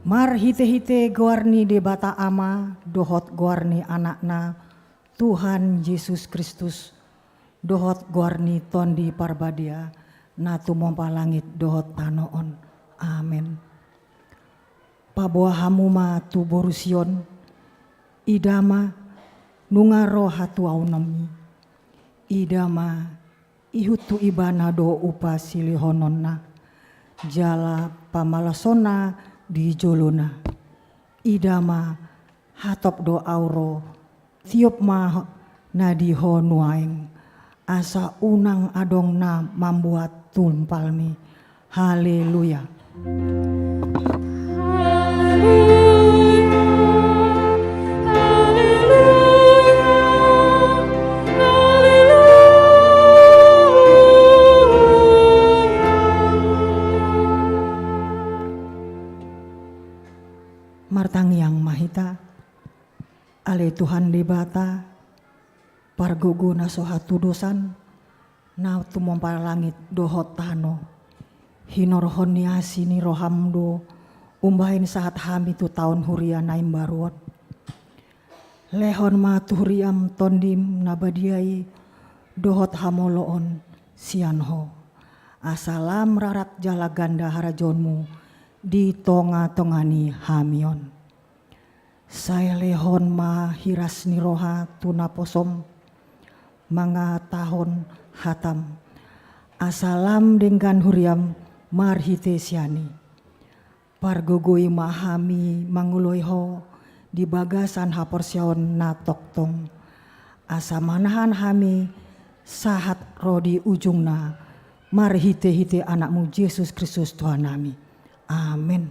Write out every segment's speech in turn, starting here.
Mar hite-hite goarni debata ama, dohot goarni anakna, Tuhan Yesus Kristus, dohot goarni tondi parbadia, na tumompa langit dohot tanoon. Amin. Paboa hamuma tu borusion, idama nungaro hatu aunami, idama ihutu ibana do upa silihononna, jala pamalasona di jolona, idama hatop do auro tiop ma nadiho nuaing, asa unang adong na membuat tumpalmi. Haleluya. Martang yang mahita, ale Tuhan debata, pargogo na sohatu dosan, na tumompa langit dohot tano, hinorhon niasi ni rohamdo, umbahin saat hami tu tahun huria naim baruot. Lehon ma tuhriam tondim nabadiai, dohot hamoloon sianho, asalam rarat jala ganda harajonmu, di tonga-tongani hamion. Saya lehon ma hiras niroha tunaposom, mga tahun hatam, asalam dengan huriam marhite siani. Pargogoi mahami manguloiho, di bagasan haporsion na toktong, asa manahan hami sahat rodi ujungna, marhite-hite anakmu Yesus Kristus Tuhan nami. Amin.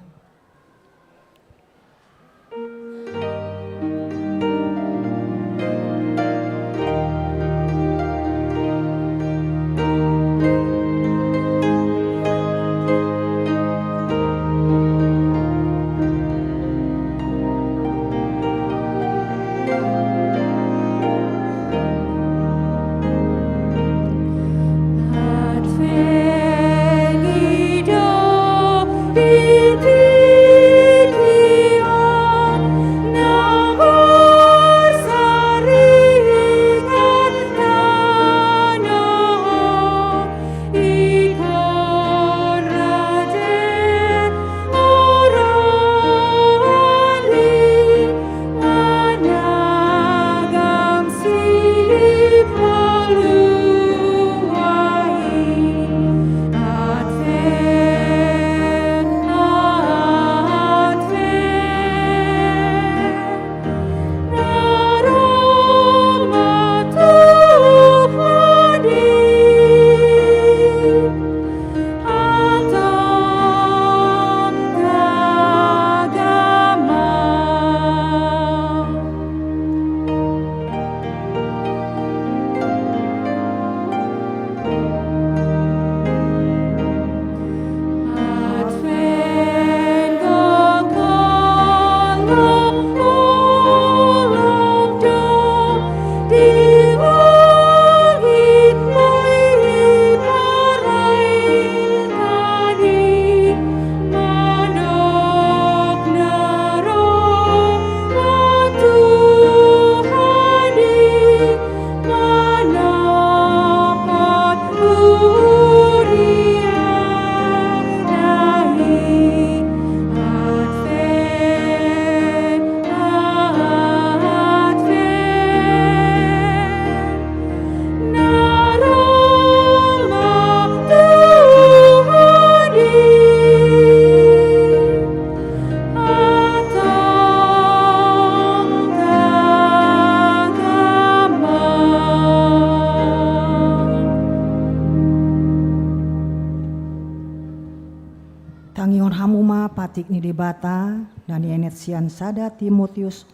Patik ni debata dan enet sian sada Timotius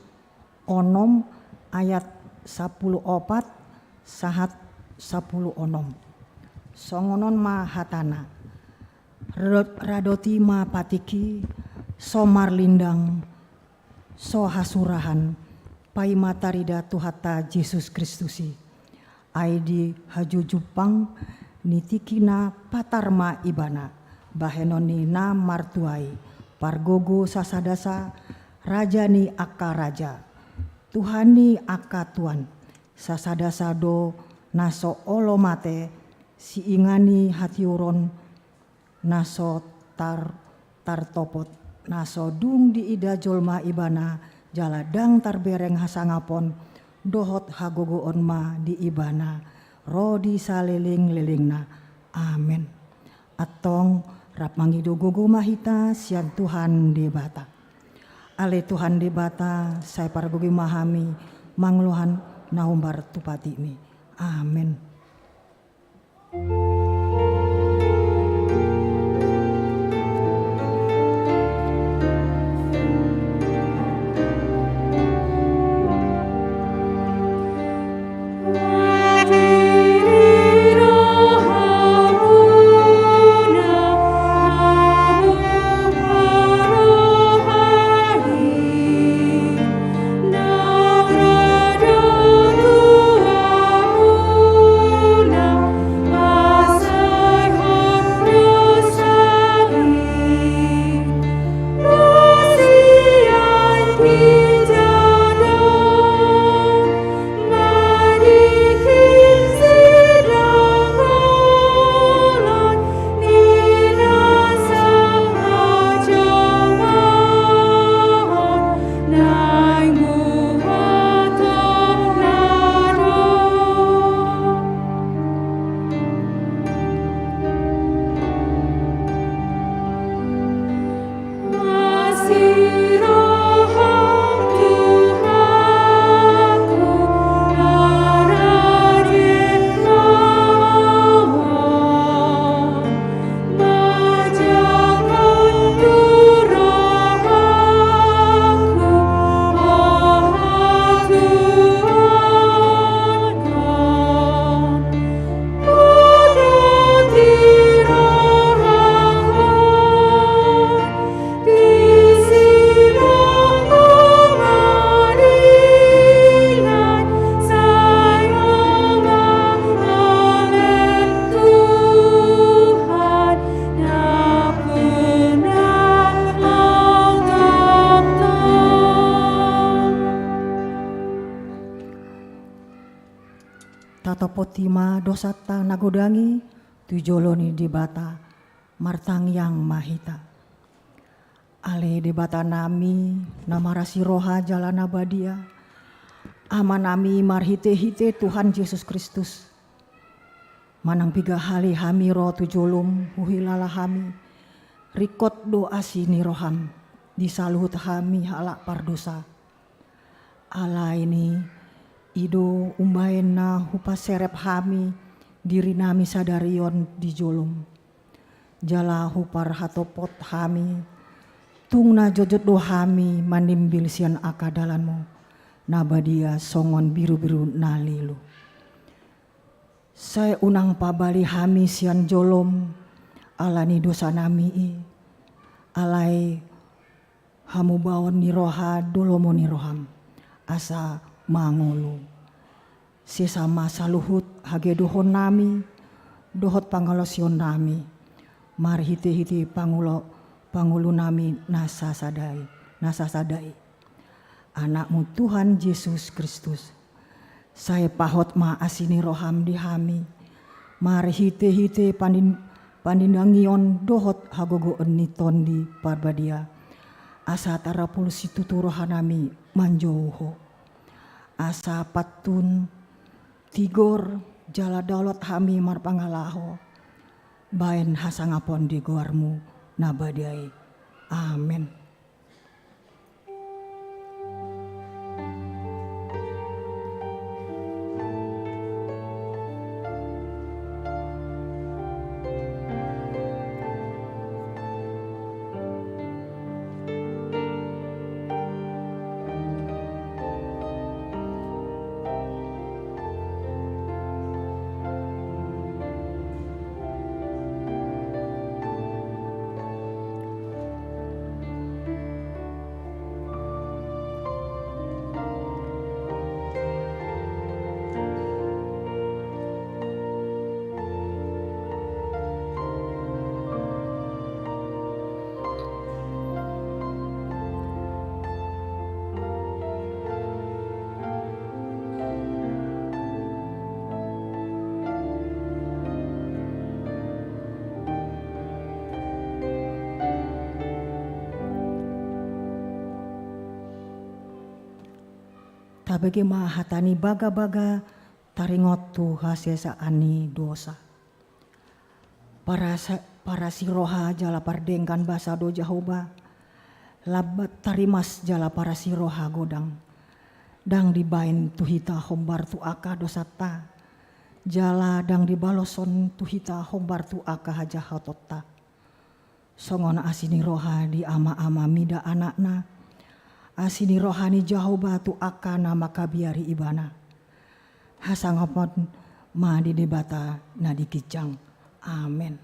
onom ayat 10 opat sahat 10 onom. Songonon ma hatana radoti ma patiki somar lindang so hasurahan pai matarida tuhata Yesus Kristusi aidi haju jupang nitikina patarma ibana bahenoni na martuai pargogo sasadasa, rajani akka raja, Tuhani akka Tuhan, sasadasa do naso olomate, si ingani hatiuron naso tartopot, naso dung di ida jolma ibana, jaladang tarbereng hasangapon, dohot hagogoon ma di ibana, rodi saliling-lilingna. Amin. Atong rap mangido gogo mahita sian Tuhan di bata. Ale Tuhan di bata saya paragogi mahami mangluhan naumbar tupati mi. Amin. Potima dosata nagodangi tujoloni debata martang yang mahita. Ale debata nami namarasi roha jalan abadia. Amanami marhite-hite Tuhan Yesus Kristus. Manang piga hali hami roh tujolum huhilala hami. Rikot doa sini roham disaluhut hami halak pardosa. Ala ini ido umbaena hupa serep hami diri nami sadarion di jolum. Jala hupar hatopot hami tungna jojot do hami manimbil sian akadalanmu nabadia songon biru-biru nalilu. Saya unang pabali hami sian jolom alani dosa nami alai hamu bawon ni roha dolomo ni roham asa mangulu. Sesama saluhut hage dohon nami, dohot pangalosion nami. Mari hiti-hiti pangulu nami nasa sadai. Anakmu Tuhan Yesus Kristus. Saya pahot ma asini roham di hami. Mari hiti-hiti pandindangion dohot hagogo eniton di parbadia. Asa tarapul situ rohanami manjauho. Asa patun tigor jala daulot hami marpangalaho. Baen hasangapon di guarmu nabadai. Amin. tabege mahatani baga-baga taringot tu hasesa ani dosa. Para siroha jala pardengkan basa do Jahoba, labat tarimas jala para siroha godang. Dang dibain tuhita hombar tu aka dosata, jala dang dibaloson tuhita hombar tu aka haja hatota. Songona asini roha di ama-ama mida anakna, asini rohani Jahoba tu aka nama kabiari ibana. Hasangopon ma di debata na dikijang. Amin.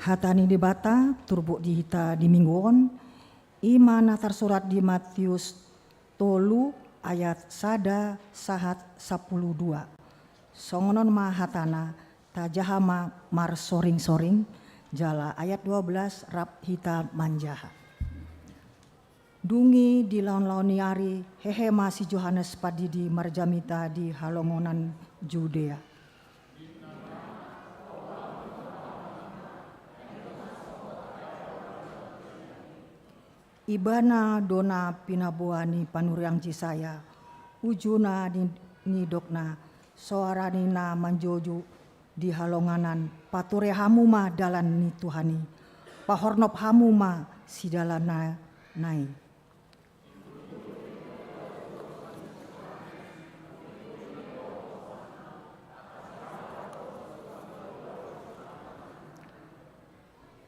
Hatani debata turbo dihita di mingguon imana tersurat di Matius tolu ayat sada sahat 12. Songonon mahatana tajahama mar soring-soring jala ayat 12 rap hita manjaha. Dungi di laun-launiari hehe masih Yohanes padidi marjamita di halongonan Judea. Ibana dona pinabuani panuriang cisaya, ujuna nidokna, soaranina manjoju di halonganan, pature hamuma dalan ni Tuhani, pahornop hamuma si dalana nai.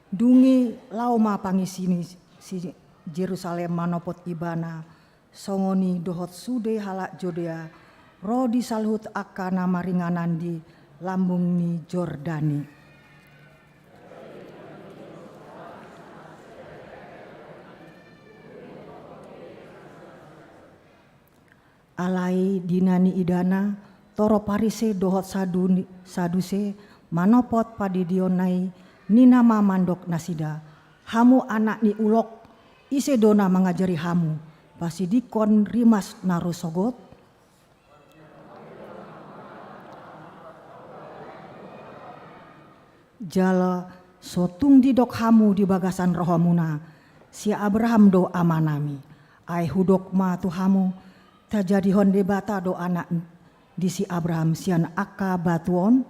Dungi lauma pangisini si Jerusalem manopot ibana songoni dohot sude halak Jodea rodi salhut akana maringanan di lambung ni Jordani. Alai dinani idana toro parise dohot saduse manopot padidionai nina mamandok nasida hamu anak ni ulok ise dona mengajari hamu, pasidikon rimas narusogot. jala sotung di dok hamu di bagasan rohamuna si Abraham do amanami ai hudok ma tuhamu tajadi honde bata do anak di si Abraham sian aka batuon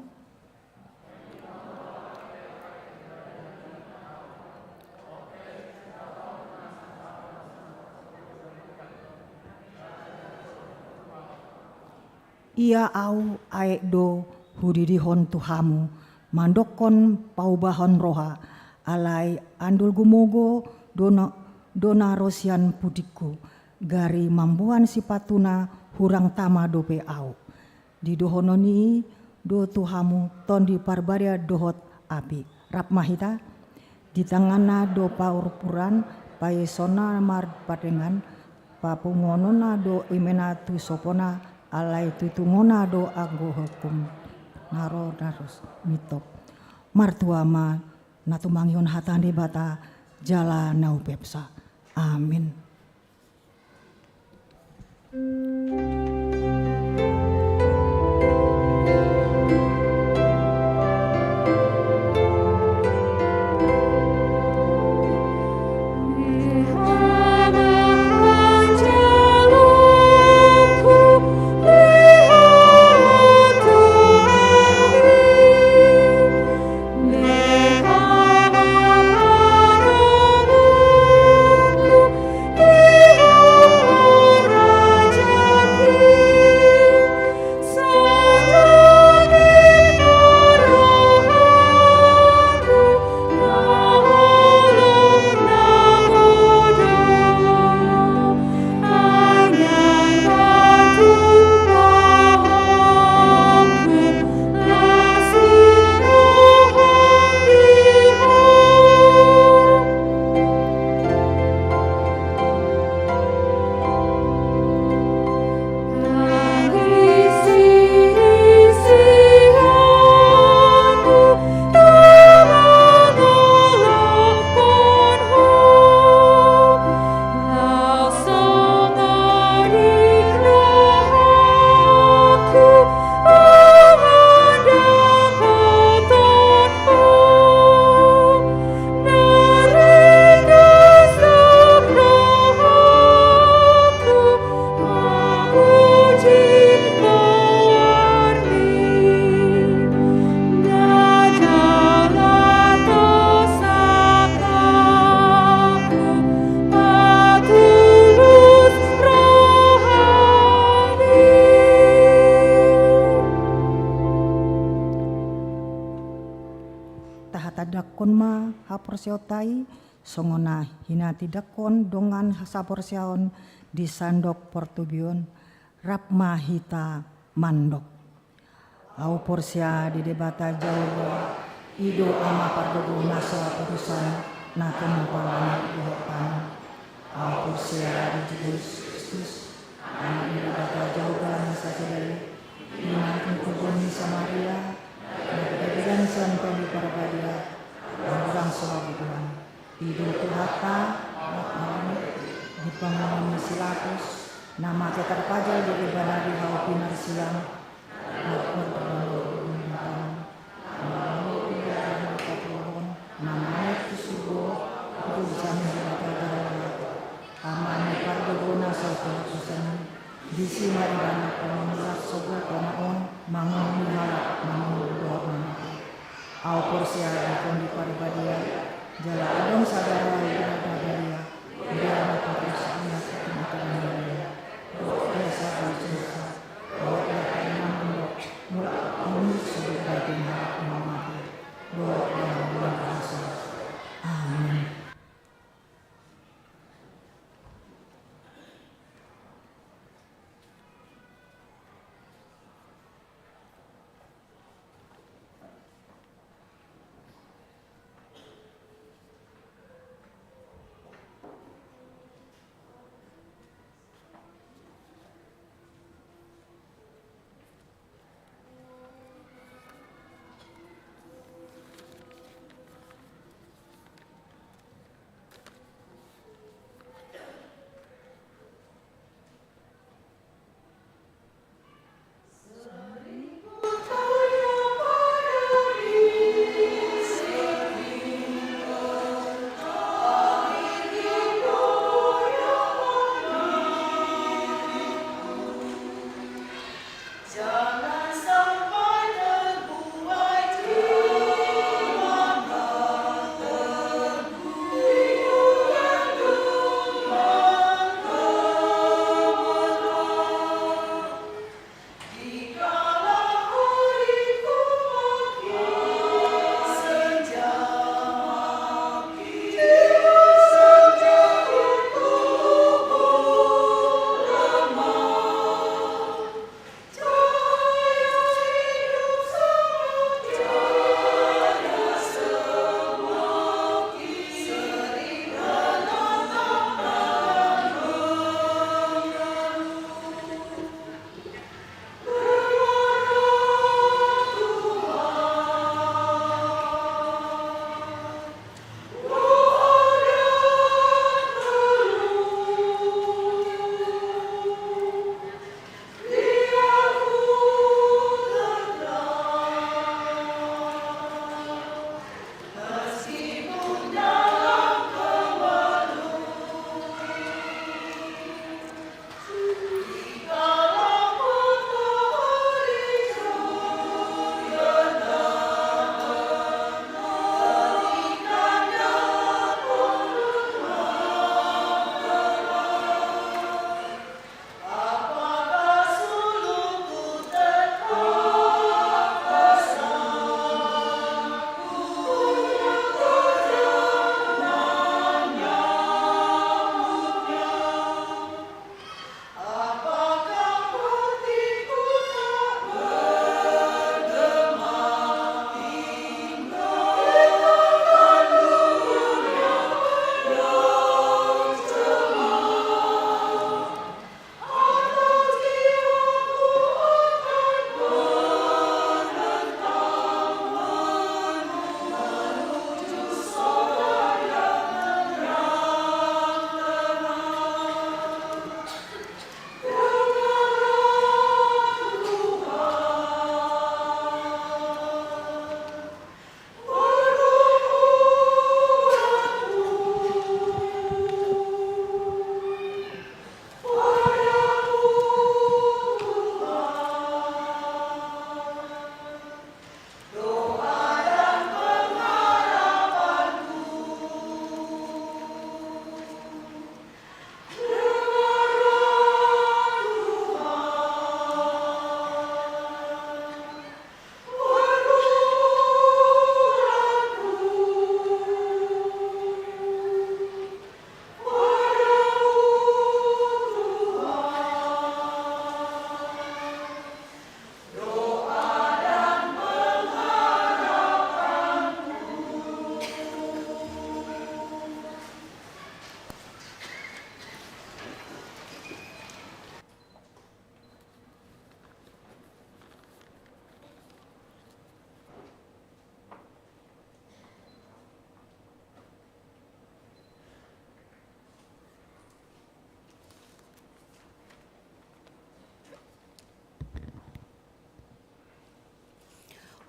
ia au aek do hudidihon tuhamu mandokon paubahon roha alai andul gumogo dona rosian pudiku gari mambuan sipatuna hurang tama dope au di dohononi do tuhamu tondi parbaria dohot api rap mahita di tangana do paurpuran paesona mar padengan papungonona do imena tu sopona alai tutungona do anggo hukum naro narus mitop martuama natumangion hatande bata jala nau pepsa amin. Dakon ma haporseotai songona hina tidakon dongan hasaporseon di sandok portubion rap mahita mandok au porsia di debata jauh ido ama pardogo naso putusan naken palana dihopan au porsia di Kristus ama di debata jauh nasa sedari hina kubun Samaria dan sampai di Parbadia orang selalu Tuhan hidup Tuhata di pengalam silatus nama terpajal di ibadah di hau pinar silam lapor nama itu subuh itu bisa menjadi amane pardogona sautan kusan di sini ada penolak sobat panaon mangun mihalak mangun doa au porsia di Parbadia jala adong sadara ibadah daria dia anak terus anak kemudian biasa bercerita bahwa dia mulai sudah batin mama doa yang luar biasa amin.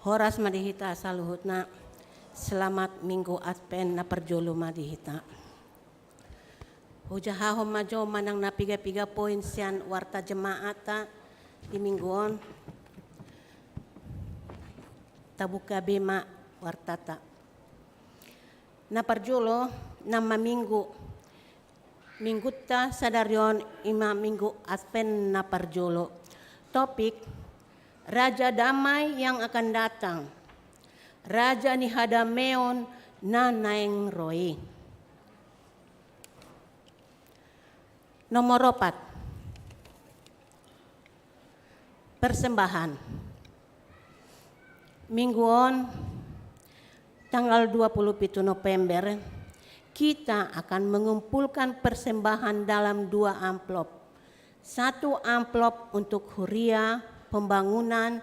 Horas madihita saluhutna. Selamat Minggu Advent na perjolo madihita. Hujahahom majo manang na piga-piga poin sian warta jemaata di mingguon. Tabuka bema wartata. Na perjolo nama minggu. Minggutta sadarion ima minggu Advent na perjolo. Topik Raja Damai yang akan datang. Raja Nihadameon na naeng roi. Nomor 4. Persembahan. Mingguon tanggal 27 November kita akan mengumpulkan persembahan dalam 2 amplop. 1 amplop untuk huria pembangunan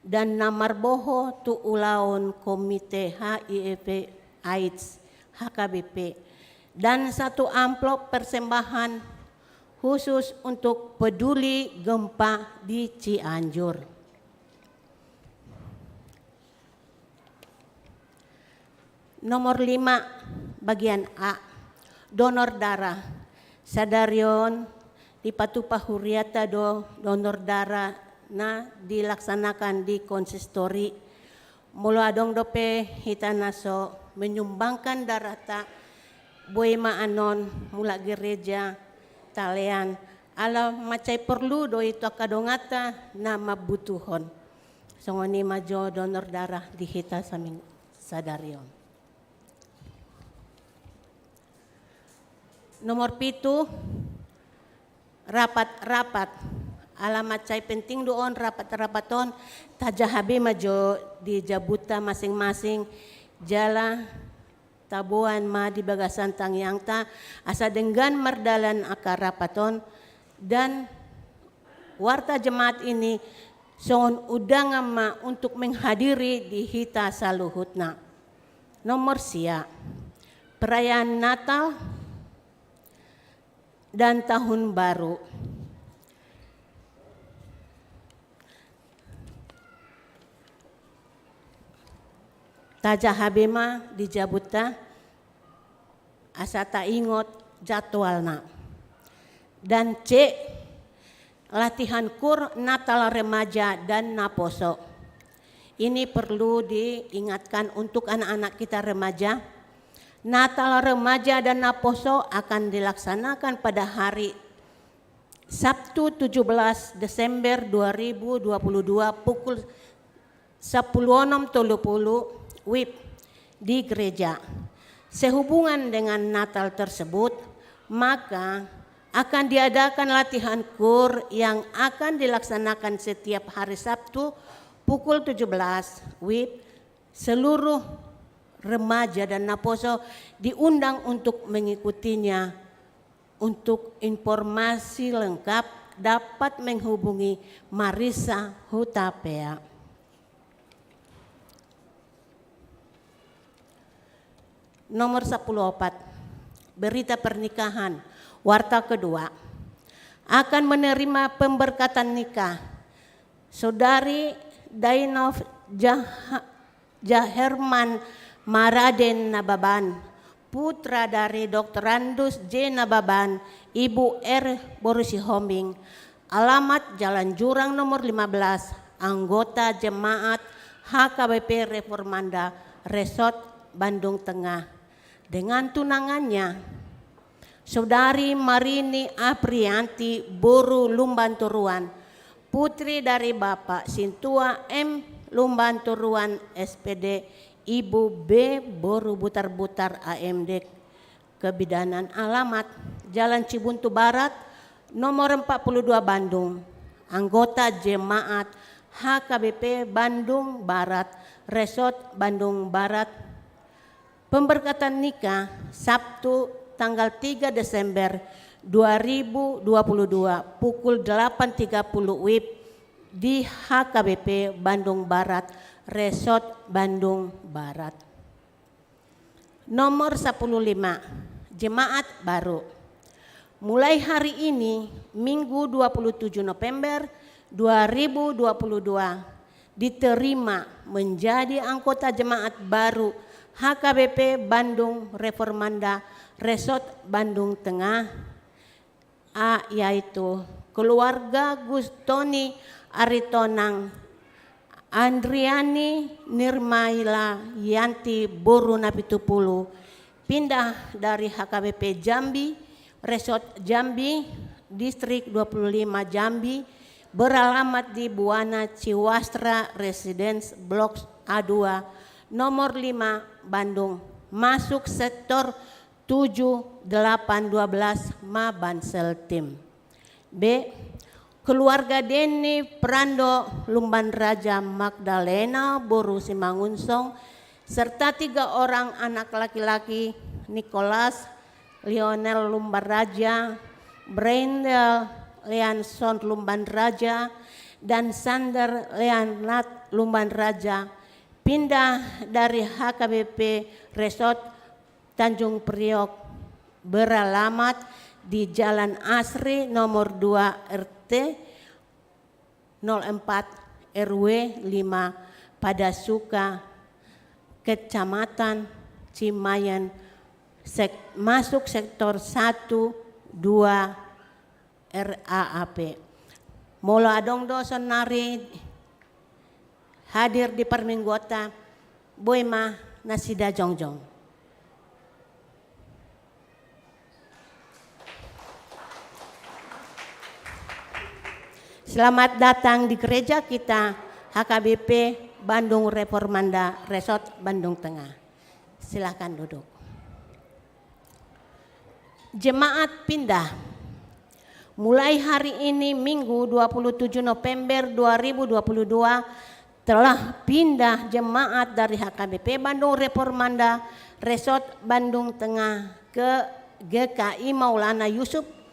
dan namarboho tu ulaun komite HIEP AIDS HKBP dan 1 amplop persembahan khusus untuk peduli gempa di Cianjur. Nomor 5 bagian A, donor darah. Sadarion di Patupa Huriata donor darah na dilaksanakan di konsistori. Mulu adong dope hitanaso menyumbangkan darah ta boema anon mula gereja talean ala macai perlu do itu kadongata na mabutuhon. Songoni majo donor darah di hita saming sadarion. Nomor 7 rapat-rapat. Alamat cai penting doon rapat-rapaton tajahabe majo di jabuta masing-masing jala tabuan ma di bagasan tangyang ta asa denggan merdalan akar rapaton dan warta jemaat ini son udang ma untuk menghadiri di hita saluhutna. Nomor sia perayaan Natal dan Tahun Baru. Taja habema di jabuta asa ta ingot jadwalna. Dan C latihan kur Natal remaja dan naposo. Ini perlu diingatkan untuk anak-anak kita remaja. Natal remaja dan naposo akan dilaksanakan pada hari Sabtu 17 Desember 2022 pukul 16.30 WIB di gereja. Sehubungan dengan Natal tersebut, maka akan diadakan latihan kur yang akan dilaksanakan setiap hari Sabtu pukul 17 WIB. Seluruh remaja dan naposo diundang untuk mengikutinya. Untuk informasi lengkap dapat menghubungi Marisa Hutapea. Nomor 14, berita pernikahan, warta kedua, akan menerima pemberkatan nikah Saudari Dainov Jaherman Maraden Nababan, putra dari Dr. Randus J. Nababan, Ibu R. Borusihoming, alamat Jalan Jurang nomor 15, anggota Jemaat HKBP Reformanda Resort Bandung Tengah. Dengan tunangannya, Saudari Marini Aprianti Boru Lumbanturuan, putri dari Bapak Sintua M. Lumbanturuan SPD, Ibu B. Boru Butar-Butar AMD Kebidanan, alamat Jalan Cibuntu Barat nomor 42 Bandung, anggota Jemaat HKBP Bandung Barat Resort Bandung Barat. Pemberkatan nikah Sabtu tanggal 3 Desember 2022 pukul 8.30 WIB di HKBP Bandung Barat Resort Bandung Barat. Nomor 105 Jemaat baru. Mulai hari ini Minggu 27 November 2022 diterima menjadi anggota jemaat baru HKBP Bandung Reformanda Resort Bandung Tengah. A. Yaitu keluarga Gustoni Aritonang Andriani Nirmaila Yanti Boruna Pitupulu pindah dari HKBP Jambi, Resort Jambi, Distrik 25 Jambi, beralamat di Buana Ciwastra Residence Blok A2 nomor 5 Bandung, masuk sektor 7812 Ma Bansel Tim. B. Keluarga Denny Prando Lumban Raja Magdalena Boru Simangunsong serta 3 orang anak laki-laki Nicholas Lionel Lumban Raja, Brendel Leanson Lumban Raja, dan Sander Leonard Lumban Raja pindah dari HKBP Resort Tanjung Priok beralamat di Jalan Asri nomor 2 RT 04 RW 5 pada Suka, Kecamatan Cimayan, masuk sektor 1 2 RAAP. Molo adong doson nari hadir di perminggota Boima Nasida Jongjong. Selamat datang di gereja kita HKBP Bandung Reformanda Resort Bandung Tengah. Silakan duduk. Jemaat pindah. Mulai hari ini Minggu 27 November 2022 telah pindah jemaat dari HKBP Bandung Reformanda Resort Bandung Tengah ke GKI Maulana Yusuf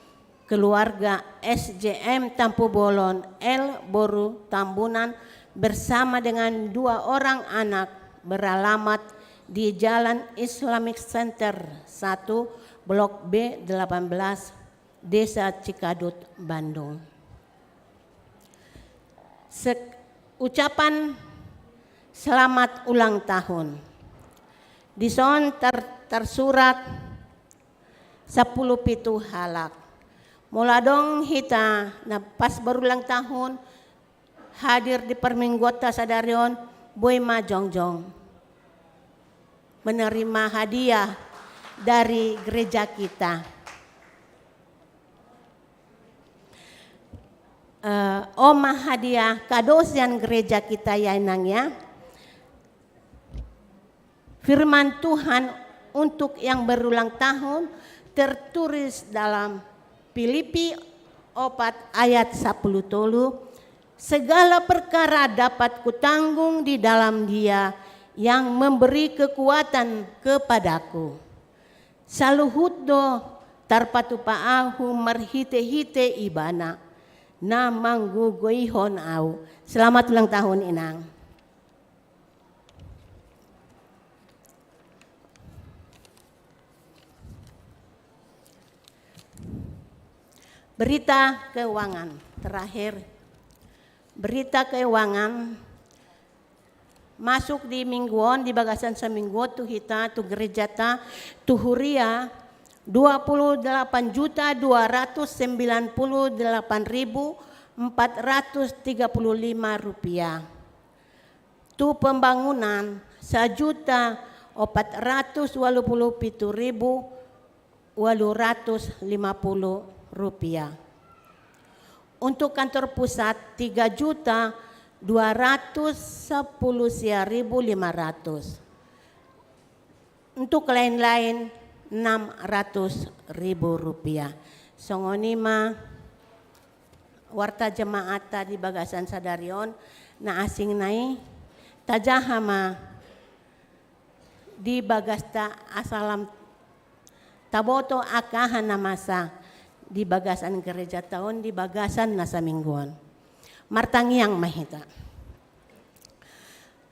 keluarga SJM Tampu Bolon L Boru Tambunan bersama dengan 2 orang anak beralamat di Jalan Islamic Center 1 Blok B 18 Desa Cikadut Bandung. Ucapan selamat ulang tahun dison tersurat 10 pitu halak. Muladong hita na pas berulang tahun hadir di perminggota sadarion Boima Jongjong menerima hadiah dari gereja kita. Oma hadiah kadosian gereja kita ya inangnya. Firman Tuhan untuk yang berulang tahun tertulis dalam Filipi 4 ayat 10 tolu, segala perkara dapat kutanggung di dalam Dia yang memberi kekuatan kepadaku. Saluhutdo tarpatupaahu marhite-hite ibana na manggugoihon au. Selamat ulang tahun inang. Berita keuangan terakhir. Berita keuangan masuk di mingguan di bagasan seminggu tu hita tu gereja ta tu huria 28.298.435 rupiah. Tu pembangunan 1.487.850 rupiah. Untuk kantor pusat 3.210.500. Untuk lain-lain 600.000 rupiah. Songonima warta jemaat di bagasan sadarion na asing nai tajahama di bagasta asalam taboto akahan namasa di bagasan gereja tahun di bagasan nasa mingguan. Martangiang mahita.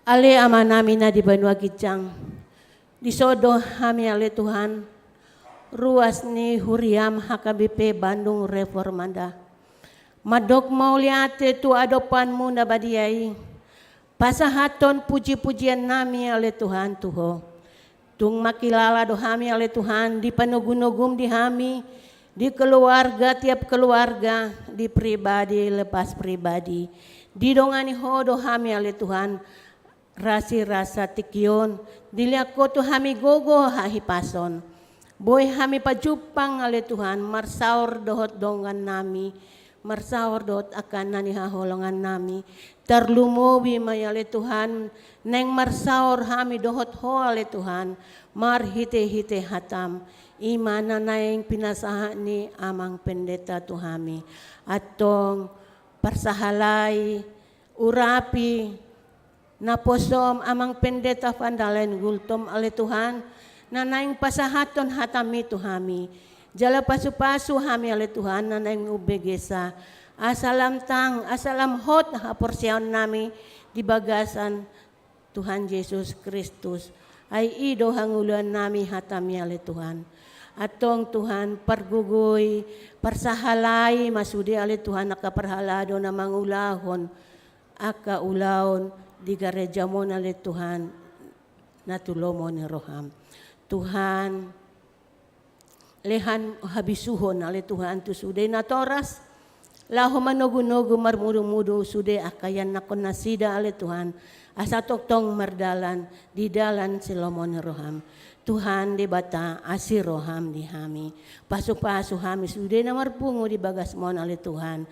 Ale amanamina di Banua Gicang. Disodo hami ale Tuhan. Ruas ni huriam HKBP Bandung Reformanda. Madok mau liate tu adopanmu na badiai. Pasahaton puji-pujian nami oleh Tuhan Tuho. Tung makilala do hami oleh Tuhan di panugum-nugum di hami, di keluarga tiap keluarga, di pribadi lepas pribadi. Di dongani ho do hami oleh Tuhan rasi rasa tikion, diliako tu hami gogo hahipason. Boy hami pajupang oleh Tuhan marsaur dohot dongan nami, marsaur dohot akan nani haholongan nami. Terlumubi mayale Tuhan, neng marsaur hami dohot ho oleh Tuhan, mar hite-hite hatam. Imana naeng pinasahan ni amang pendeta tuhami. Atong parsahalay, urapi, naposom amang pendeta pandalen gultom ale Tuhan, nanaing pasahaton hatami tuhami. Jala pasu-pasu hami ale Tuhan, nanaing ubegesa. Asalam tang, asalam hot haporsyaon nami di bagasan Tuhan Yesus Kristus. Ay ido hanguluan nami hatami ale Tuhan. Atong Tuhan pargugoy, parsahalay, masudi ale Tuhan nakaparhalado na mangulahon, aka ulahon, di gereja mo ale Tuhan, natulo mo ni roham. Tuhan, lehan habisuhon ale Tuhan tu sude na toras, laho manugu-nugu marmudu-mudu sude akayan nakon nasida ale Tuhan, asa toktong mardalan, di dalan silomo ni roham. Tuhan di bata asir roham di hami, pasu-pasu hami sude na marpungo di bagas mo ale Tuhan,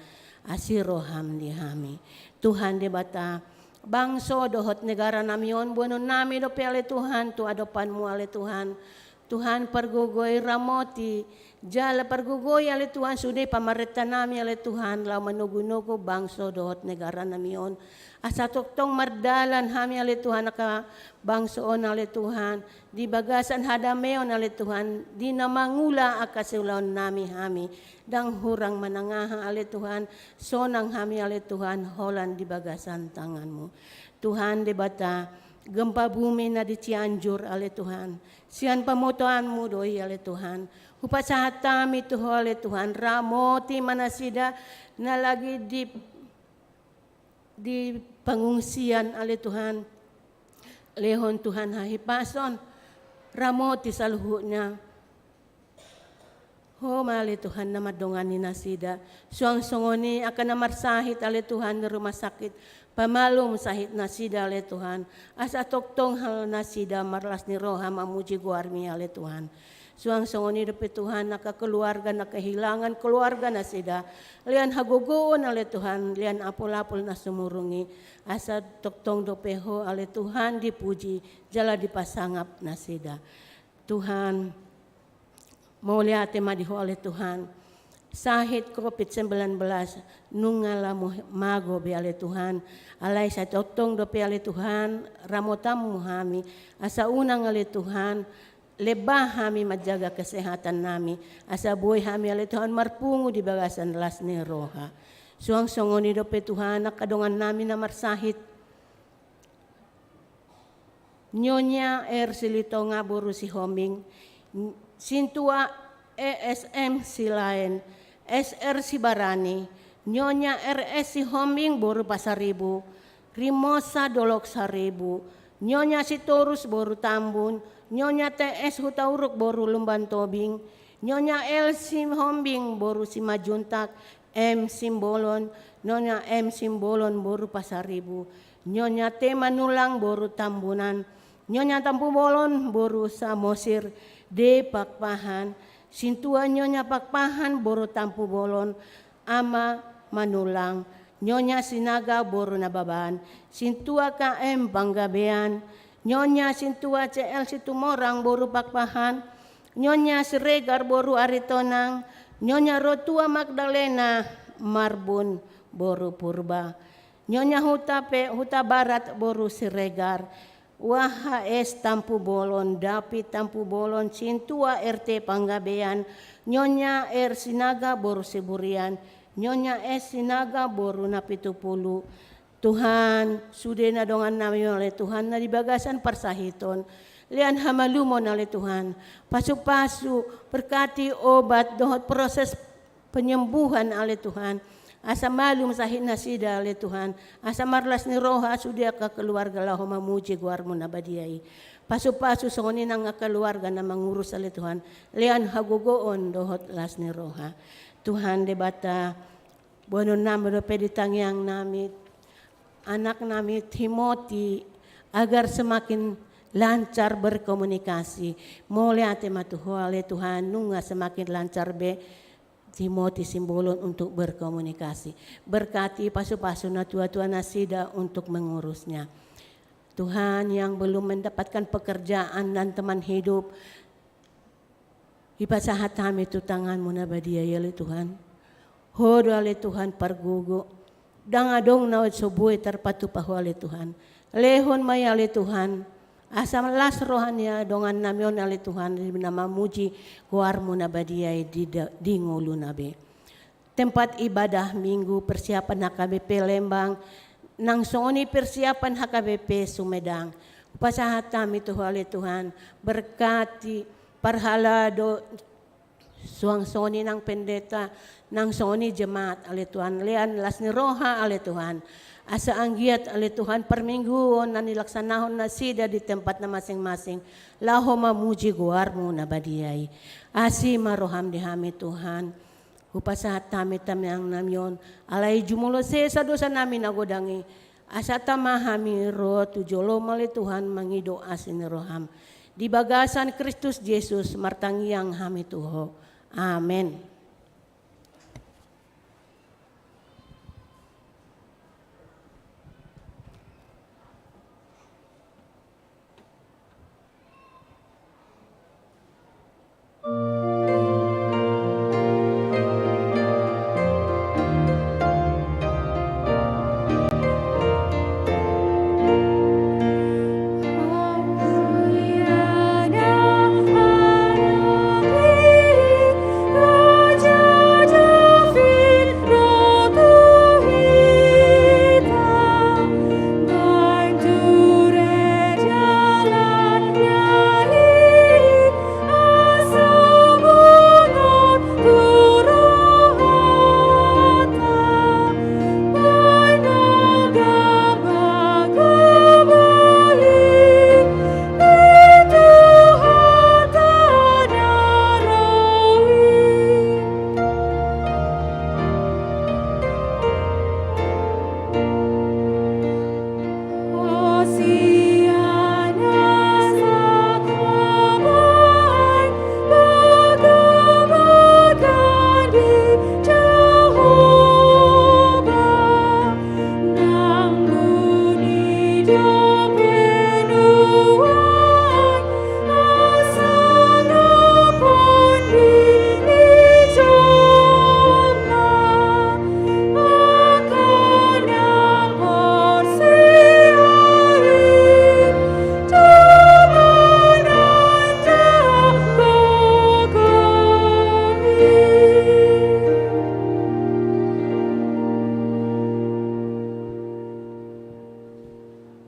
asir roham di hami. Tuhan di bata bangso dohot negara namion buonon nami do ale Tuhan tu adopan mo ale Tuhan. Tuhan pargugoy ramoti jala pargugoy ale Tuhan sude pamarita nami ale Tuhan law manugunugo bangso dohot negara namion. Asa toktong mardalan hami ale Tuhan naka bangsoon ale Tuhan di bagasan hadameon ale Tuhan di namangula akasilaon nami hami dang hurang manangaha ale Tuhan sonang hami ale Tuhan holan di bagasan tanganmu. Tuhan di bata gempa bumi na di Cianjur ale Tuhan sian pamotoanmu doi ale Tuhan hupasatami tuho ale Tuhan ramoti manasida na lagi di pengungsian ale Tuhan lehon Tuhan hahipason ramoti saluhnya ho mali Tuhan na madongani nasida suang songoni akan namarsahit ale Tuhan di rumah sakit pamalum sahit nasida ale Tuhan asa toktong hal nasida marlas ni roha mamuji guarmi ale Tuhan suang songoni depe Tuhan nakakeluarga nakahilangan keluarga nasida lian hagugoon ale Tuhan lian apol-apol na sumurungi asa toktong dopeho ale Tuhan dipuji jala dipasangap nasida Tuhan mauliate madiho ale Tuhan sahit COVID-19 nungala mago be ale Tuhan alay sa toktong dope ale Tuhan ramotam muhami asa unang ale Tuhan lebah kami menjaga kesehatan nami asa buhay kami ale Tuhan marpungu di bagasan las ni roha suang songoni dope Tuhan nakadongan nami na marsahit nyonya silito nga buru si homing sintua ESM si lain SR si barani nyonya RS si homing buru pasaribu Rimosa dolok saribu nyonya si torus boru tambun nyonya TS hutauruk boru lumban tobing nyonya L sim hombing boru si majuntak M simbolon nyonya M simbolon boru pasaribu nyonya T manulang boru tambunan nyonya tampu bolon boru samosir D pakpahan sintua nyonya pakpahan boru tampu bolon ama manulang nyonya sinaga boru nababan sintua KM panggabean nyonya sintua CL situmorang boru pakpahan nyonya siregar boru aritonang nyonya rotua Magdalena marbun boru purba nyonya huta barat boru siregar WHS tampu bolon dapi tampu bolon sintua RT panggabean nyonya R sinaga boru siburian nyonya S sinaga boru na 70 Tuhan sude na dongan namin oleh Tuhan na di bagasan parsahiton lian hamalumon oleh Tuhan pasu-pasu berkati obat dohot proses penyembuhan oleh Tuhan asa malum sa hinasida le Tuhan, asa marlas ni roha sudia ka keluarga laho mamuji guar mo na badiyay. Paso-paso sa kunin ang keluarga na mangurus sa le Tuhan, lian hagugoon dohot las ni roha. Tuhan de bata, bono namin pwede tangyang namit, anak namin Timothy, agar semakin lancar berkomunikasi. Mulai ate matuhua le Tuhan, nunga semakin lancar be Timothy simbolon untuk berkomunikasi. Berkati pasu-pasu na tua-tua nasida untuk mengurusnya. Tuhan yang belum mendapatkan pekerjaan dan teman hidup, ipasahat kami itu tanganmu na badiaya le Tuhan. Hodo le Tuhan pargugo. Dangadong na subuhi terpatu pahwa le Tuhan. Lehon maya le Tuhan. Asam las rohania dongan namion ale Tuhan na mamuji kuarmu na badiyay di ngulu nabe. Tempat ibadah minggu persiapan HKBP Lembang nang soni persiapan HKBP Sumedang. Pasahat kami ale Tuhan berkati parhalado suang soni nang pendeta nang soni jemaat ale Tuhan lian las ni roha ale Tuhan. Asa anggiat ale Tuhan per minggu na nilaksanahon na sida di tempat na masing-masing. Laho mamuji guarmu na badiyay. Asi maroham dihami Tuhan. Upasahat tami ang namyon. Alay jumulo sa dosa namin nagodangi. Asa tamahami ro tujolo mali Tuhan mangido asin roham. Di bagasan Kristus Yesus martangyang hami tuho. Amen.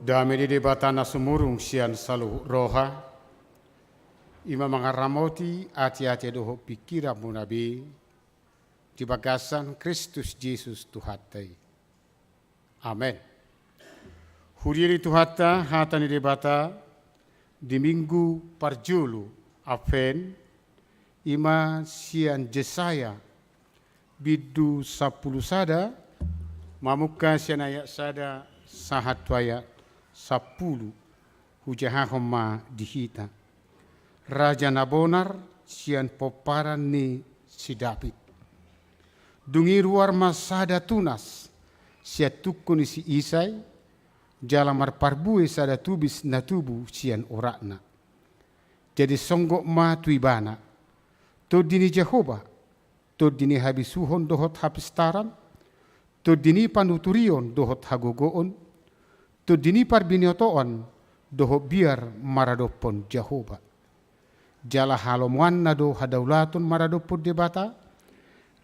Dami di batana sumurung sian salu roha. Ima mangaramoti ati-ati doho pikira munabi. Di bagasan Kristus Yesus Tuhatai. Amen. Hurieri Tuhata hatani di bata di minggu parjulu afen ima sian Jesaya bidu 10 sada mamuka sian ayat sada sahat ayat 10 hujahahoma dihita. Raja Nabonar sian poparan ni si David. Dungi ruar masada tunas sia tukuni si Isai jalamar parbue sada tubis natubu sian orakna. Jadi songgok ma tuibana. To dini Jehovah, to dini habisuhon dohot hapistaran, to dini panuturion dohot hagogoon, to dini parbinyotoon dohot biar maradopon Jehovah. Jala halomuan na do hadaulaton maradopon debata,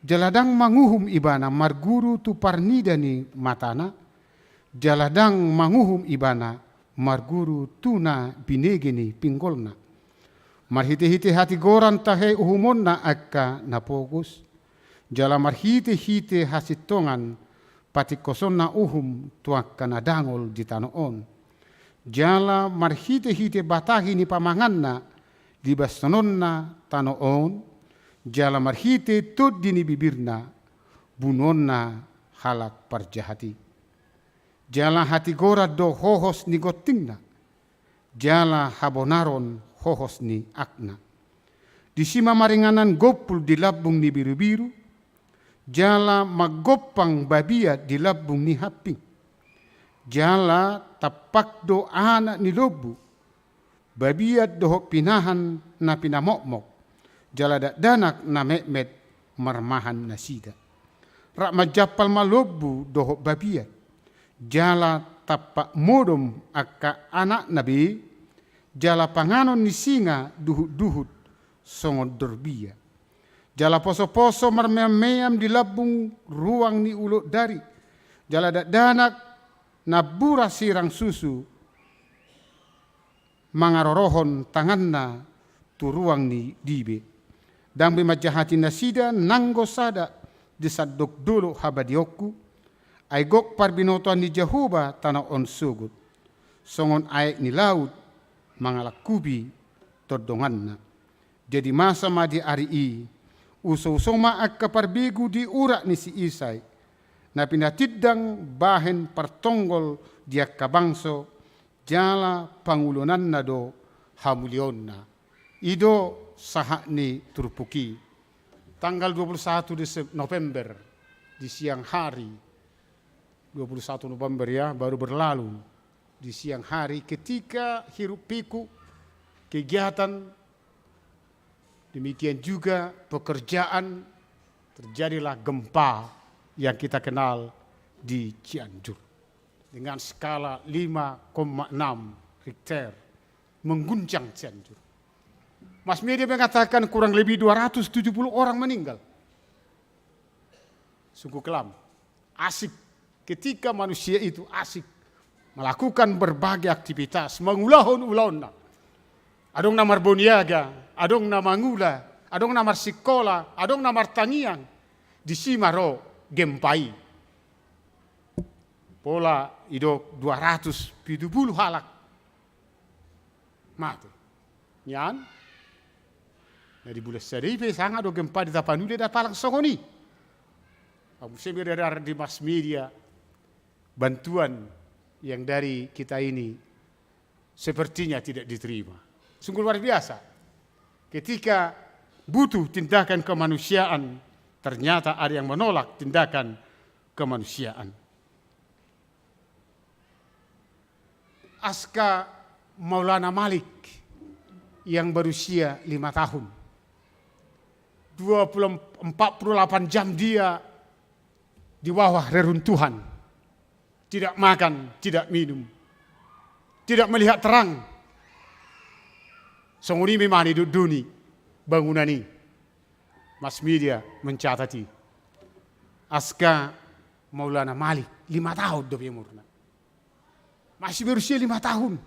jaladang manguhum ibana marguru tu parnidani matana, jaladang manguhum ibana marguru tuna binegeni pinggolna. Marhiti-hiti hati goran tahe uhumon na akka na pogus, Jala marhite-hite hasitongan pati kosonna uhum tuakkana dangol di tanoon. Jala marhite-hite batahi ni pamanganna di bastononna tanoon. Jala marhite tod dini bibirna bunonna halak parjahati. Jala hati gora do hohos ni gotingna. Jala habonaron hohos ni akna. Di sima maringanan gopul di labung ni biru-biru. Jala magopang babia di labung ni haping. Jala tapak do anak ni lobu. Babiat dohok pinahan na pinamokmok. Jala danak na mekmet marmahan na sida. Rak majapal malobu dohok babiat. Jala tapak modom akka anak nabi. Jala panganon ni singa duhut-duhut songon dorbia. Jala poso-poso marmeam-meam di labung ruang ni uluk dari. Jala danak nabura sirang susu. Mangarorohon tanganna tu ruang ni dibe. Dambi majahati nasida nanggo sada disadok dulu habadioku. Aigok parbinotoan ni Jehovah tanah on sugut. Songon aek ni laut mangalakubi tordonganna. Jadi masa madi ari i uso-usoma akka parbegu di urak ni si Isai. Na pinatidang bahen partonggol dia kabangso jala pangulunan na do hamulion na. Ido sahak ni turpuki. Tanggal 21 November di siang hari. 21 November ya baru berlalu. Di siang hari ketika hirup piku kegiatan demikian juga pekerjaan terjadilah gempa yang kita kenal di Cianjur. Dengan skala 5,6 Richter mengguncang Cianjur. Mas media mengatakan kurang lebih 270 orang meninggal. Sungguh kelam. Asik ketika manusia itu asik melakukan berbagai aktivitas, mengulahon-ulahon. Adong namar boniaga, adong nama ngula, adong namar sikola, adong namar tanian. Di simaro gempai. Pola ido 270 halak. Mati. Nyan. Dari bulan seribe sangat do gempa di Tapanuli dan Palang Songoni. Aku sebenarnya di mass media bantuan yang dari kita ini sepertinya tidak diterima. Sungguh luar biasa. Ketika butuh tindakan kemanusiaan, ternyata ada yang menolak tindakan kemanusiaan. Aska Maulana Malik yang berusia 5 tahun. 48 jam dia di bawah reruntuhan. Tidak makan, tidak minum. Tidak melihat terang. Songoni memang hidup dunia bangunan ini. Mass media mencatati. Aska Maulana Malik 5 tahun dia umurnya. Masih berusia 5 tahun.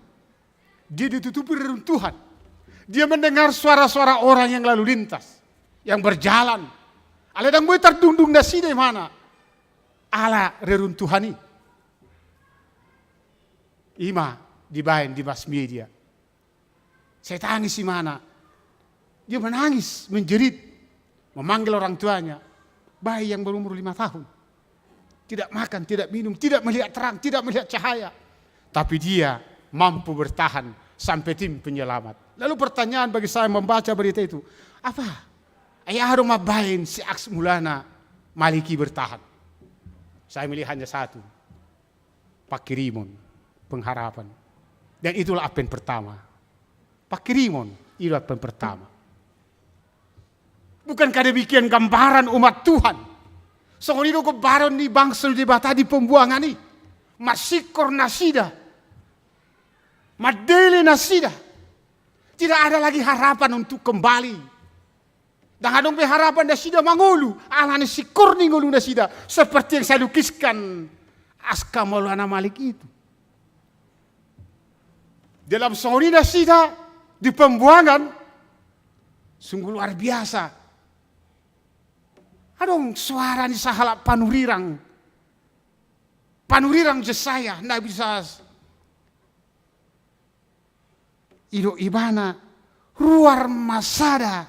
Dia ditutupi reruntuhan. Dia mendengar suara-suara orang yang lalu lintas. Yang berjalan. Ala dang boy terdundung nasi di mana? Ala reruntuhan ini. Ima dibahin di mass media. Saya tangis di mana? Dia menangis, menjerit, memanggil orang tuanya. Bayi yang berumur 5 tahun. Tidak makan, tidak minum, tidak melihat terang, tidak melihat cahaya. Tapi dia mampu bertahan sampai tim penyelamat. Lalu pertanyaan bagi saya membaca berita itu. Apa? Ayah rumah bayin si Aks Maulana Maliki bertahan. Saya milih hanya satu. Pak Kirimon, pengharapan. Dan itulah apa yang pertama. Pak Kirimon, itulah apa yang pertama. Bukankah demikian gambaran umat Tuhan? Songoni do gambaran ni bangsa di bata di pembuangan ni. Masikor nasida. Madele nasida. Tidak ada lagi harapan untuk kembali. Dan adong harapan nasida mangulu. Alani sikor ni ngulu nasida. Seperti yang saya lukiskan Aska Maulana Malik itu. Dalam songoni nasida di pembuangan sungguh luar biasa. Adong suara ni sahala panurirang. Panurirang Jesaya, na bisa ido ibana ruar masada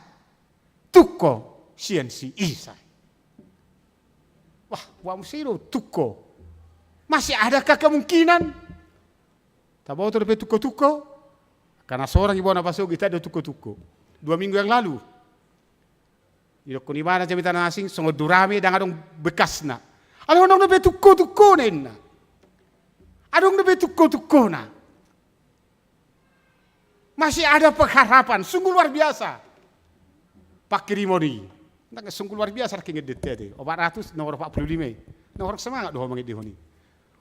tuko sian si Isa. Wah, wa musiro tuko. Masih adakah kemungkinan? Tahu tu lebih tuko-tuko? Karena seorang ibu anak pasok kita ada tuko-tuko. 2 minggu yang lalu. Ido kuni mana jamitan asing songo durame dan adong bekasna. Adong lebih tuko-tuko nena. Adong lebih tuko-tuko na. Masih ada pengharapan, sungguh luar biasa. Pak Kirimoni, sungguh luar biasa raking ngedete. 400 nomor 45. Nomor semangat doh mangit dihoni.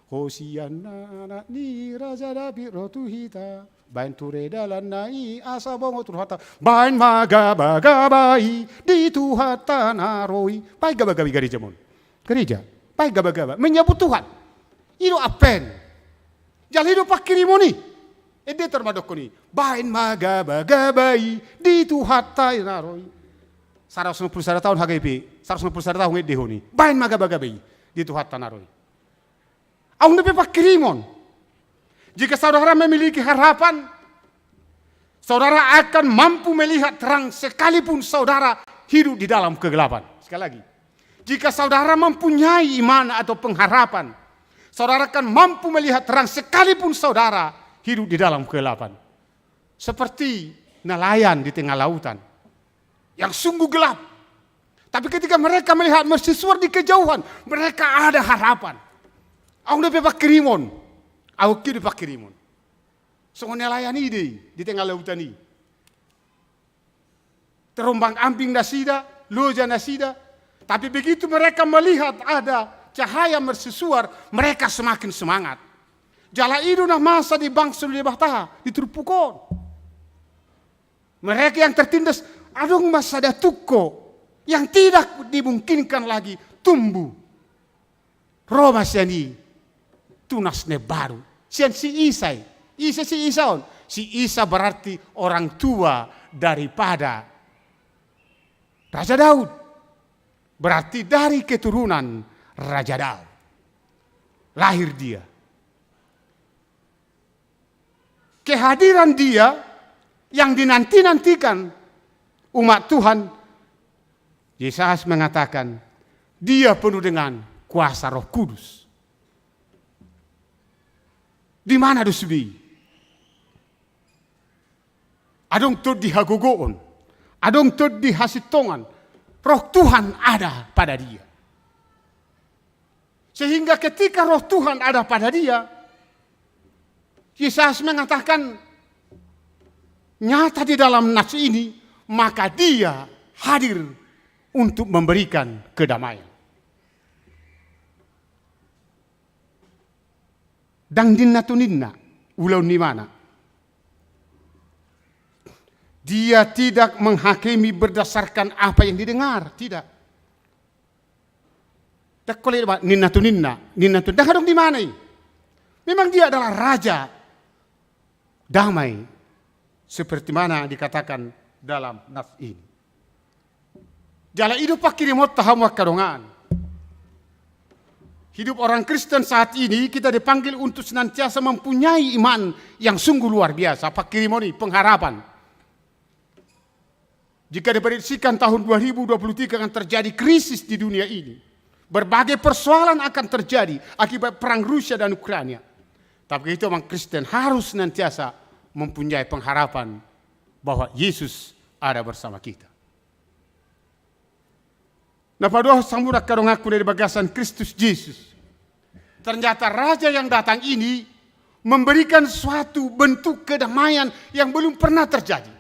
Hosiana ni raja David rotuhita, bain ture dalan nai asa bongo turhata, bain magabagabai di tuhata naroi. Pai gabagabi gereja mon. Gereja, pai gabagaba menyebut Tuhan. Itu apen. Jali do Pak Kirimoni. Ede termadokoni, bain magabagabai di tuhata naroi. 190 tahun HGP, 190 tahun ngedehoni. Bain magabagabai di tuhata naroi. Ang lebih Pak Kirimon. Jika saudara memiliki harapan, saudara akan mampu melihat terang sekalipun saudara hidup di dalam kegelapan. Sekali lagi, jika saudara mempunyai iman atau pengharapan, saudara akan mampu melihat terang sekalipun saudara hidup di dalam kegelapan. Seperti nelayan di tengah lautan yang sungguh gelap. Tapi ketika mereka melihat mercusuar di kejauhan, mereka ada harapan. Aku udah Pak Kirimon, aku kiri Pak Kirimon. Soalnya nelayan ini di tengah lautan ini. Terombang ambing nasida, loja nasida. Tapi begitu mereka melihat ada cahaya mercusuar, mereka semakin semangat. Jala itu nah masa di bangsa di bataha, diterpukon. Mereka yang tertindas, adong masa ada tuko yang tidak dimungkinkan lagi tumbuh. Roma siani tunas ne baru. Sian si Isa. Isa si Isa on. Si Isa berarti orang tua daripada Raja Daud. Berarti dari keturunan Raja Daud. Lahir dia. Kehadiran dia yang dinanti-nantikan umat Tuhan. Yesus mengatakan, dia penuh dengan kuasa Roh Kudus. Di mana dusbi? Adong tod di hagogoon. Adong tod di hasitongan. Roh Tuhan ada pada dia. Sehingga ketika roh Tuhan ada pada dia, Yesus mengatakan, nyata di dalam nas ini, maka dia hadir untuk memberikan kedamaian. Dang dinna tuninna, ulau ni mana? Dia tidak menghakimi berdasarkan apa yang didengar, tidak. Tak kolej ninna tuninna, dah dong di mana? Memang dia adalah raja damai, seperti mana dikatakan dalam nas ini. Jala hidup Pak Kirimot taham wakadongan. Hidup orang Kristen saat ini kita dipanggil untuk senantiasa mempunyai iman yang sungguh luar biasa. Pak Kirimoni, pengharapan. Jika diprediksikan tahun 2023 akan terjadi krisis di dunia ini. Berbagai persoalan akan terjadi akibat perang Rusia dan Ukraina. Tapi itu orang Kristen harus senantiasa mempunyai pengharapan bahwa Yesus ada bersama kita. Nah pada sambudak karong aku dari bagasan Kristus Yesus. Ternyata raja yang datang ini memberikan suatu bentuk kedamaian yang belum pernah terjadi.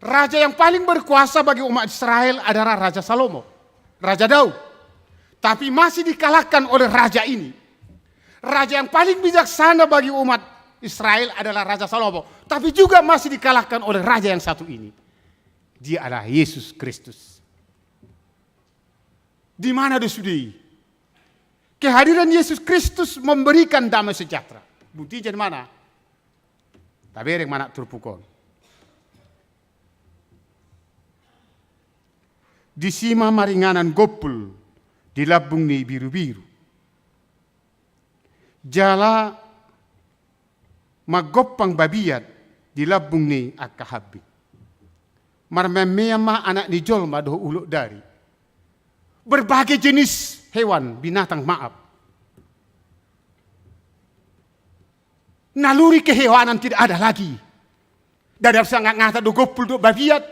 Raja yang paling berkuasa bagi umat Israel adalah Raja Salomo, Raja Daud. Tapi masih dikalahkan oleh raja ini. Raja yang paling bijaksana bagi umat Israel adalah Raja Salomo. Tapi juga masih dikalahkan oleh raja yang satu ini. Dia adalah Yesus Kristus. Di mana disudi? Kehadiran Yesus Kristus memberikan damai sejahtera. Buktinya di mana? Tapi yang mana terpukul. di sima maringanan gopul, di labung ni biru-biru. Jala magopang babiat, di labung ni akahabi. Marmemeyama anak ni jolma doh uluk dari. Berbagai jenis hewan, binatang maaf. Naluri kehewanan tidak ada lagi. Dadar sangat ngata do gopul do babiat,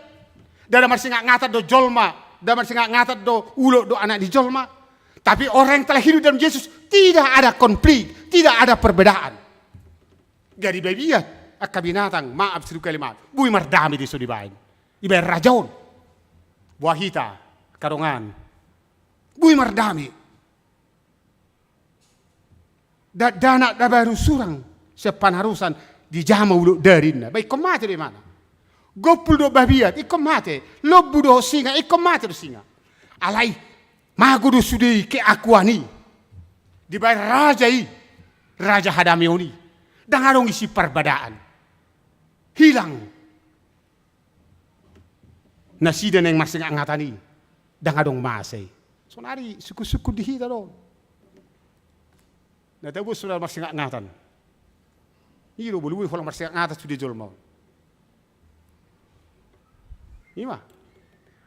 dadar sangat ngata do jolma, dadar sangat ngata do uluk do anak di jolma. Tapi orang yang telah hidup dalam Yesus tidak ada konflik, tidak ada perbedaan. Jadi babiat, akka binatang maaf seru kalimat, bui mardami di sodibain, ibai rajon, buah hita, karongan, bui mardami. Dana baru surang sepanarusan di jama uluk darinna. Baik komate di mana? Gopul do babiat, ikomate. Lobu do singa, ikomate do singa. Alai magu do sudei ke akuani. Di bayar raja Hadamioni. Dan harong isi perbedaan. Hilang. Nasida yang masih ngatani. Dan harong masai. Sonari suku-suku dihita do. Natabu sudah masih ngatan. Iro bulu kalau masih ngatas sudah jual mau. Ima,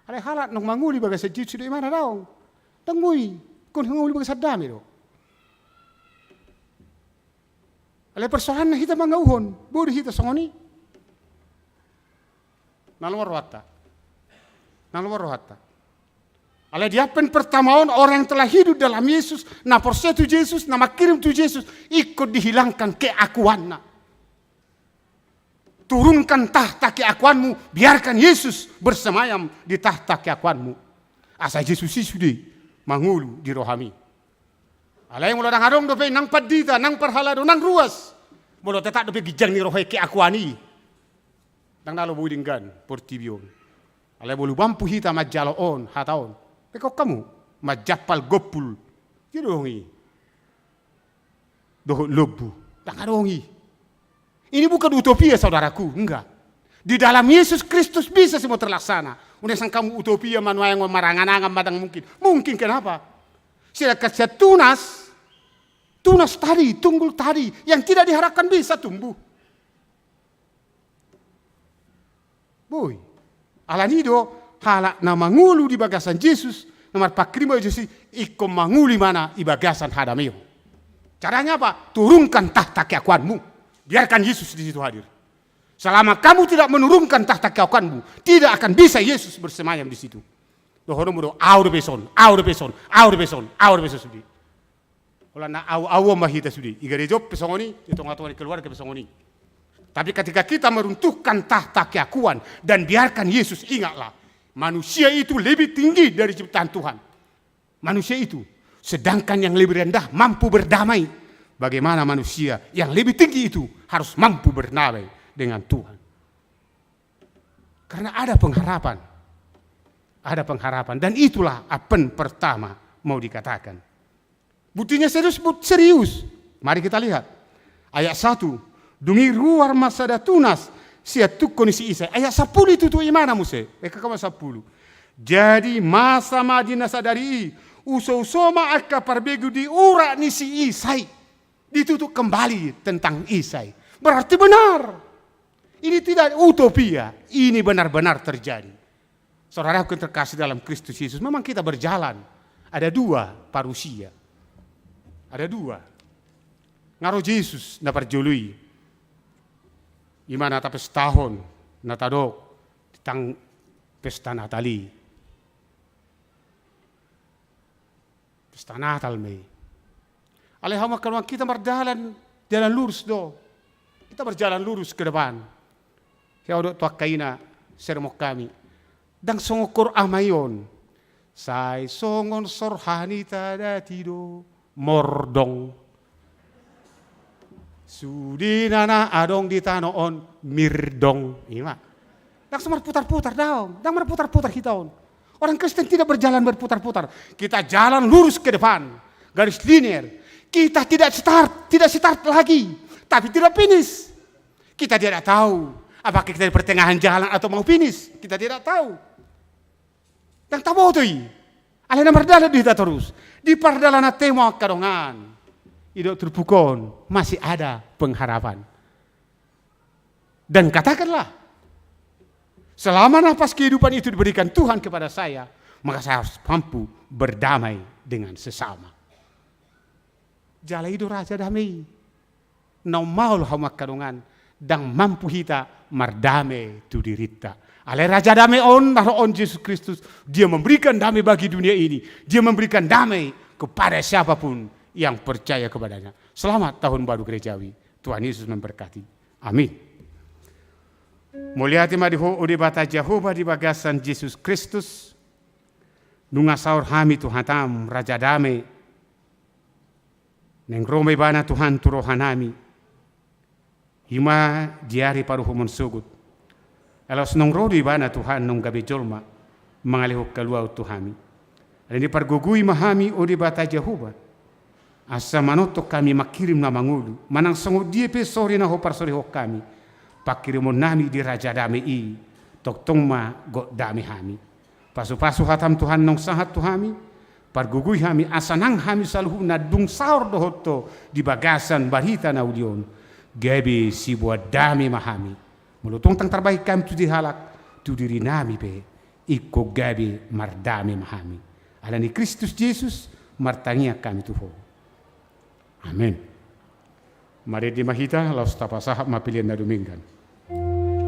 ada halat nong manguli bagai sejut sudah mana dong? Tang mui, kon manguli bagai sadam itu. Ada persoalan kita mangauhon, boleh kita songoni. Nalwar wata. Ala diapen pertamaon orang yang telah hidup dalam Yesus, na porsetu Yesus, nama kirim tu Yesus, ikut dihilangkan keakuanna. Turunkan tahta keakuanmu, biarkan Yesus bersemayam di tahta keakuanmu. Asa Yesus sudah mangulu di rohami. Alai mula dang adong dope nang padita, nang perhalado, nang ruas. Mula tetap dope gijang ni rohai keakuani. Dang nalo buidinggan portibion. Alai bolu bampu hita majaloon hataon. Pekok kamu majapal gopul. Jidongi. Doh lobu. Dang adongi. Ini bukan utopia saudaraku, enggak. Di dalam Yesus Kristus bisa semua terlaksana. Udah sang kamu utopia manual yang marangan-angan badang mungkin. Mungkin kenapa? Silakan saya tunas tadi, tunggul tadi yang tidak diharapkan bisa tumbuh. Boy, alanido halak nama ngulu di bagasan Yesus, nomor pakrima Yesus ikut manguli mana di bagasan hadamio. Caranya apa? Turunkan tahta keakuanmu. Biarkan Yesus di situ hadir. Selama kamu tidak menurunkan tahta keakuanmu, tidak akan bisa Yesus bersemayam di situ. Dohoromu aur beson sudi. Ola na au mahita sudi. Igare job pesongoni, itu ngatuan keluar ke pesongoni. Tapi ketika kita meruntuhkan tahta keakuan dan biarkan Yesus, ingatlah, manusia itu lebih tinggi dari ciptaan Tuhan. Manusia itu, sedangkan yang lebih rendah mampu berdamai. Bagaimana manusia yang lebih tinggi itu harus mampu berdamai dengan Tuhan. Karena ada pengharapan. Ada pengharapan. Dan itulah apen pertama mau dikatakan. Buktinya serius. Mari kita lihat. Ayat 1. Dungi ruar masada tunas. Siatuk kondisi Isai. Ayat 10 itu tuh imana muse. Kamu 10. Jadi masa madina sadari. Uso-usoma akka parbegu di ura nisi Isai. Ditutup kembali tentang Isai. Berarti benar. Ini tidak utopia. Ini benar-benar terjadi. Saudaraku yang terkasih dalam Kristus Yesus. Memang kita berjalan. Ada 2 parusia. Ada 2. Ngaro Yesus na perjului. Imana ta pestahon. Natadok. Tentang pesta Natali. Pesta Natal Mei. Alhamdulillah kalau kita berjalan lurus do. Kita berjalan lurus ke depan. Kaya do tuak kaina sermok kami. Dang songokur amayon. Say songon sorhani tada tido mordong. Sudinana adong di tanoon mirdong. Ima. Dang semar putar-putar daun. Dang berputar-putar hitaon. Orang Kristen tidak berjalan berputar-putar. Kita jalan lurus ke depan. Garis linear. Kita tidak start lagi, tapi tidak finish. Kita tidak tahu apakah kita di pertengahan jalan atau mau finish. Kita tidak tahu. Dan tabotoi. Ale na mardala dita terus. Di pardalana tema kadongan. Idok terpukon, masih ada pengharapan. Dan katakanlah, selama nafas kehidupan itu diberikan Tuhan kepada saya, maka saya harus mampu berdamai dengan sesama. Jala itu raja damai. Nau mau hamak kadongan, dan mampu hita mardame tu dirita. Ale raja damai on, on Yesus Kristus, dia memberikan damai bagi dunia ini. Dia memberikan damai kepada siapapun yang percaya kepadanya. Selamat tahun baru gerejawi. Tuhan Yesus memberkati. Amin. Mulia hati madiho ode bata Jehovah di bagasan Yesus Kristus. Nunga saur hami Tuhan tam raja dame. Neng rome bana Tuhan turohanami. Hima diari paru humon sugut. Elos nong rodi bana Tuhan nong gabe jolma. Mangalihok kaluau Tuhami. Ini pargugui mahami ode bata Jehovah. Asa manoto kami makirim na mangulu. Manang sango dia pe sori na hopar sori hok kami. Pakirim nami di raja dame i. Tok tong ma go dame hami. Pasu-pasu hatam Tuhan nong sahat Tuhami. Pargugui hami asanang hami saluhu na dung saur dohoto di bagasan barita na udion. Gabi si buat dame mahami. Mulutong tang terbaik kami tu dihalak. Tu diri nami pe. Iko gabi mardame mahami. Alani Kristus Yesus martangia kami tuho. Amin. Mari di mahita laus tapasahap mapilian na duminggan. Raja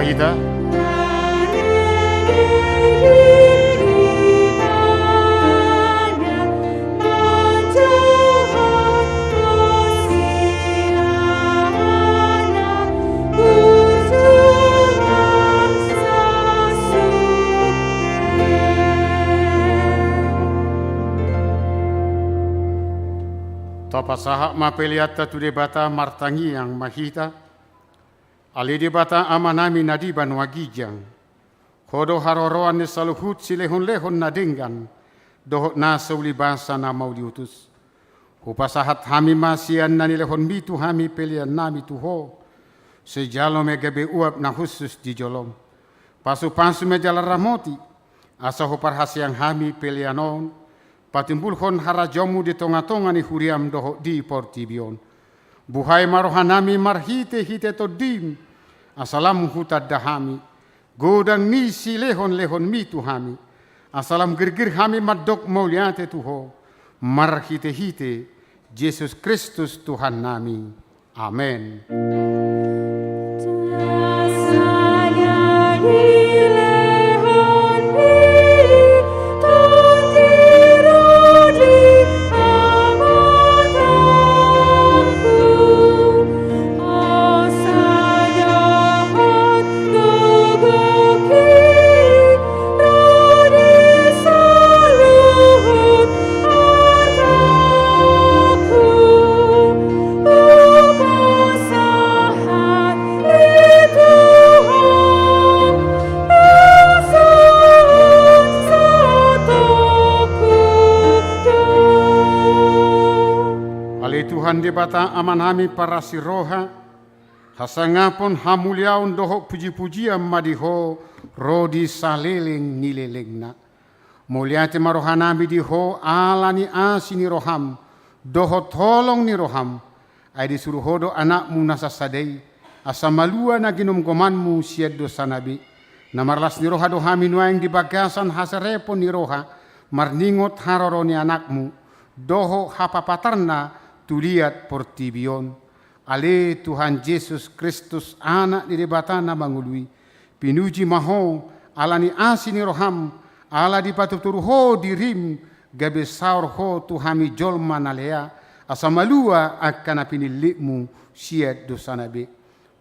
wahita. Tapa sahak mapeliata tu debata martangi yang mahita, ali debata amanami nadiban wagijang, kodo haroroan ni saluhut silehon-lehon nadinggan, dohot nasa uli bangsa na mau diutus. Hupasahat hami masian na nilehon mitu hami pelian nami tuho, sejalo megabe uap na khusus di jolom. Pasu-pasu mejala ramoti, asa huparhasiang hami pelianon, patimbulhon harajomu di tonga-tonga ni huriam doho di portibion. Buhai marohanami marhite hite todim, asalam hutad dahami, godang nisi lehon-lehon mitu hami, asalam gergir hami madok mauliate tuho, marhite hite, Yesus Kristus Tuhan nami. Amen. Tuhan debata amanami para siroha, hasangapon hamuliaun doho puji-pujian madiho rodi saleling nilelengna. Muliate marohanami diho alani asini roham, doho tolong ni roham, ay disuruhodo anakmu nasasadei, asamalua na ginom gomanmu siad dosa nabi. Namarlas ni roha dohami nuaing di bagasan hasarepon ni roha, marningot haroro ni anakmu, doho hapapatarna, tuliat portibion. Ale Tuhan Yesus Kristus anak di debatana mangului. Pinuji maho alani asini roham. Ala di patuturuho dirim. Gabe saur ho tuhami jolma nalea. Asamalua akan apinilikmu siat dosa nabi.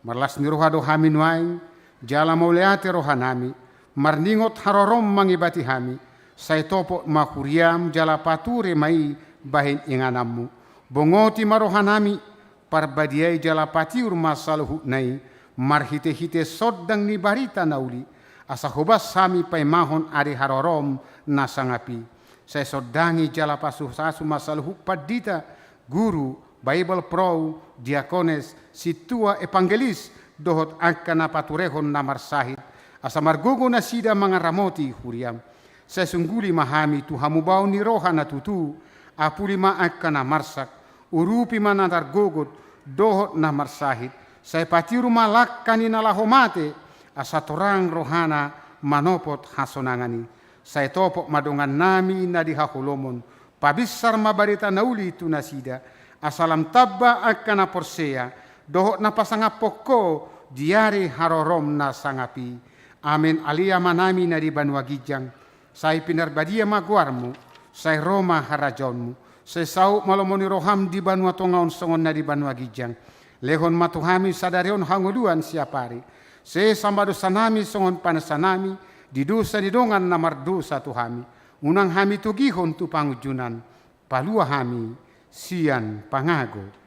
Marlas ni roha dohami nuaing. Jala mauleate rohanami. Marningot harorom mangibati hami. Say topot makuriam jala pature mai bahin inganamu. Bongoti marohanami parbadiai jalapatiur masaluhu nai marhite-hite soddang ni barita nauli asa hobas sami paimahon ari harorom nasangapi. Saya soddangi jalapasuh sasu masaluhu padita guru Bible pro diakones situa evangelis dohot angkana paturehon namar sahid asa margogo nasida mangaramoti huriam. Saya sungguli mahami tuhamu bau ni roha na tutu apuli ma angkana marsak urupi manantar gogot dohot na marsahid saya patiru malak kanina lahomate asa torang rohana manopot hasonangani saya topok madongan nami na dihahulomon pabisar mabarita nauli tunasida asalam tabba akana porsea dohot na pasanga poko diari harorom na sangapi. Amen alia manami na di banwagijang saya pinarbadia maguarmu saya Roma harajonmu. Sesau malomoni roham di banua tongaon songon na di banua gijang. Lehon matuhami sadarion hanguluan siapari. Se sambado sanami songon panasanami. Di dosa di dongan namar dosa tuhami. Unang hami tugihon tu pangujunan. Palua hami sian pangago.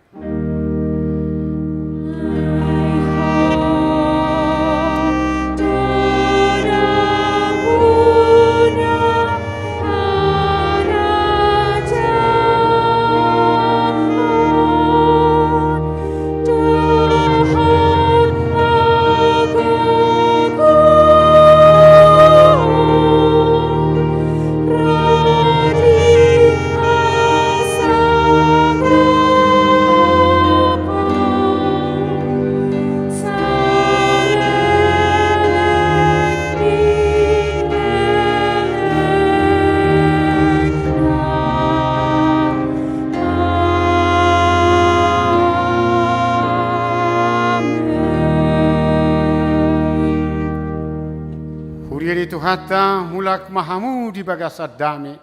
kata hulak mahamu di bagasa dame,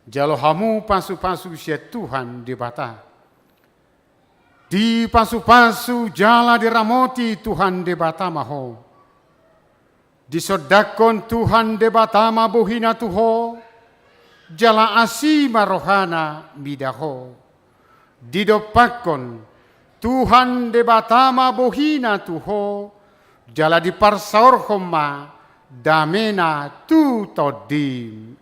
jalo hamu pasu-pasu sia Tuhan di bata. Di pasu-pasu jala diramoti Tuhan di bata maho. Disodakon Tuhan de batama bohina tuho, jala asima rohana midaho. Didopakon Tuhan de batama bohina tuho, jala di parsaorhoma damena tu todim.